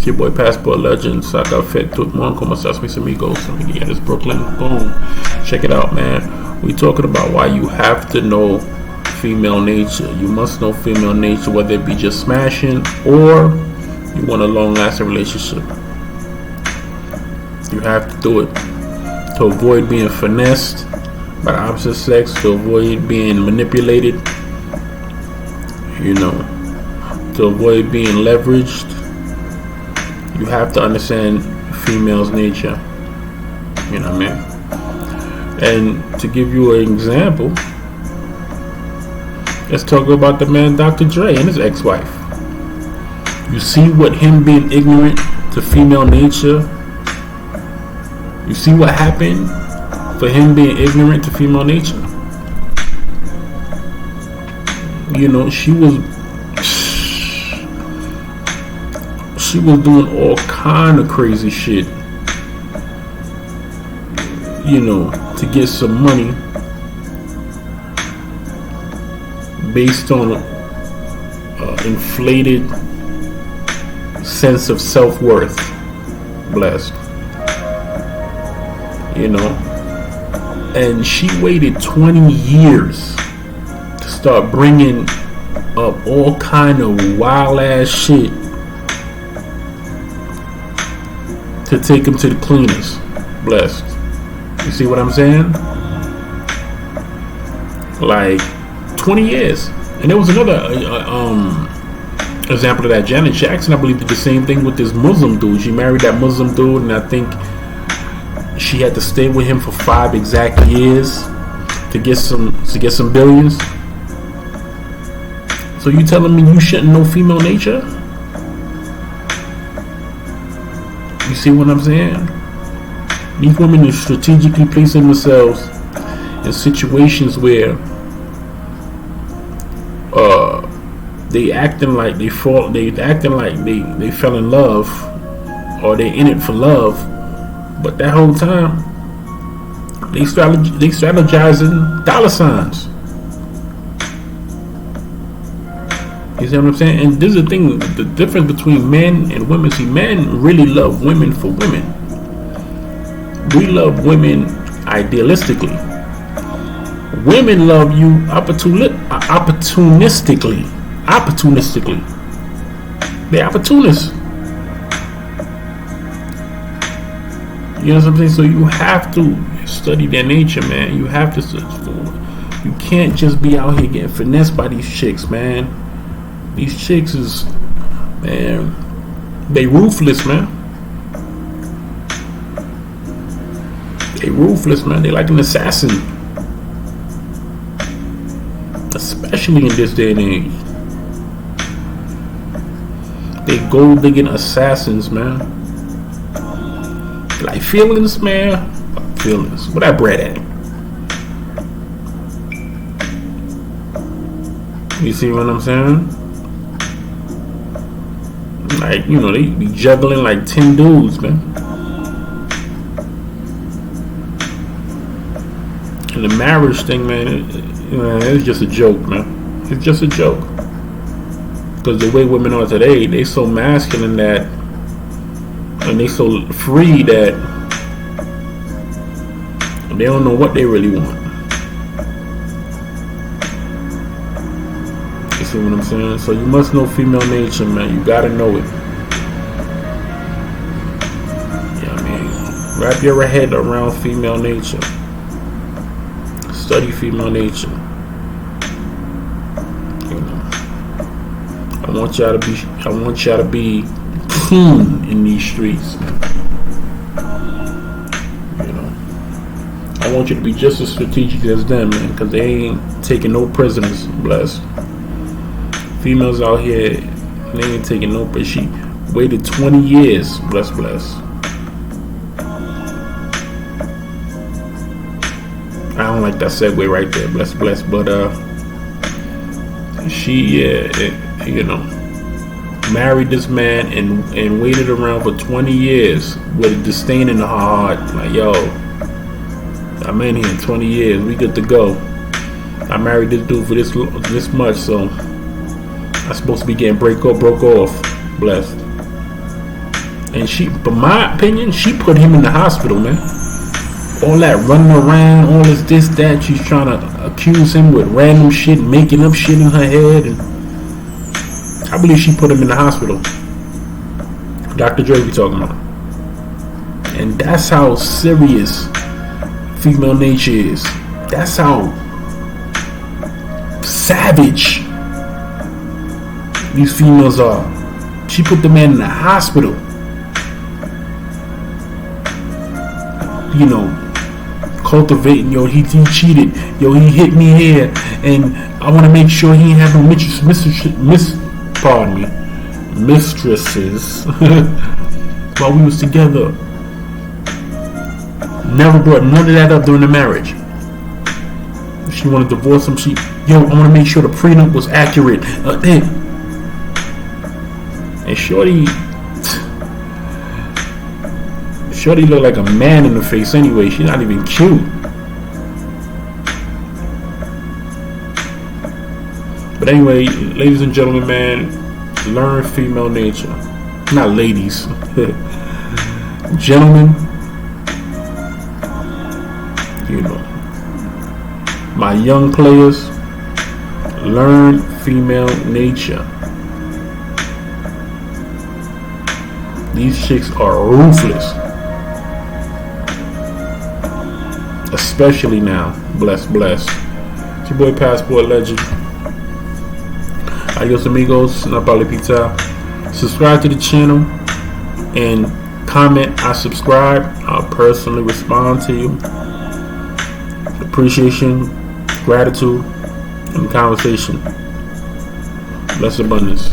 Your boy Passport Legend, Saka Fet, Tutmon, como estás, mis amigos? Yeah, this Brooklyn, boom. Check it out, man. We talking about why you have to know female nature. You must know female nature, whether it be just smashing or you want a long-lasting relationship. You have to do it to avoid being finessed by the opposite sex, to avoid being manipulated, you know, to avoid being leveraged. You have to understand female's nature. You know what I mean? And to give you an example, let's talk about the man Dr. Dre and his ex-wife. You see what him being ignorant to female nature, you see what happened for him being ignorant to female nature. You know, she was doing all kind of crazy shit, you know, to get some money based on inflated sense of self-worth. Blessed, you know. And she waited 20 years to start bringing up all kind of wild ass shit to take him to the cleaners. Blessed. You see what I'm saying? Like 20 years. And there was another example of that. Janet Jackson, I believe, did the same thing with this Muslim dude. She married that Muslim dude, and I think she had to stay with him for 5 exact years to get some billions. So you telling me you shouldn't know female nature? You see what I'm saying? These women are strategically placing themselves in situations where they acting like they fell in love, or they in it for love, but that whole time they strategizing dollar signs. You see what I'm saying? And this is the thing, the difference between men and women. See, men really love women for women. We love women idealistically. Women love you opportunistically. They're opportunists. You know what I'm saying? So you have to study their nature, man. You have to search for it. You can't just be out here getting finessed by these chicks, man. These chicks is, man, they ruthless, man. They ruthless, man. They like an assassin. Especially in this day and age. They gold digging assassins, man. Like feelings, man. Feelings. Where that bread at? You see what I'm saying? Like, you know, they be juggling like 10 dudes, man. And the marriage thing, man, it's just a joke, man. It's just a joke. Because the way women are today, they so masculine that, and they so free that they don't know what they really want. You see what I'm saying? So you must know female nature, man. You gotta know it. Yeah, man. Wrap your head around female nature. Study female nature. You know, I want y'all to be keen in these streets, man. You know, I want you to be just as strategic as them, man, because they ain't taking no prisoners. Blessed. Females out here, they ain't taking no prisoners. She waited 20 years. Bless. I don't like that segue right there. Bless. But she, you know, married this man and waited around for 20 years with a disdain in her heart. Like, yo, I'm in here 20 years. We good to go. I married this dude for this much, so I'm supposed to be getting broke off. Blessed. And but my opinion, she put him in the hospital, man. All that running around, all this, that. She's trying to accuse him with random shit, making up shit in her head. And I believe she put him in the hospital. Dr. Dre be talking about. And that's how serious female nature is. That's how savage these females are. She put the man in the hospital. You know, cultivating, yo, he cheated. Yo, he hit me here. And I want to make sure he ain't have no mistresses while we was together. Never brought none of that up during the marriage. She wanted to divorce him. I want to make sure the prenup was accurate. And Shorty looked like a man in the face anyway. She's not even cute. But anyway, ladies and gentlemen, man, learn female nature. Not ladies. Gentlemen, you know, my young players, learn female nature. These chicks are ruthless. Especially now. Bless. It's your boy Passport Legend. Adios amigos. Napoli Pizza. Subscribe to the channel and comment. I subscribe. I'll personally respond to you. Appreciation, gratitude, and conversation. Bless abundance.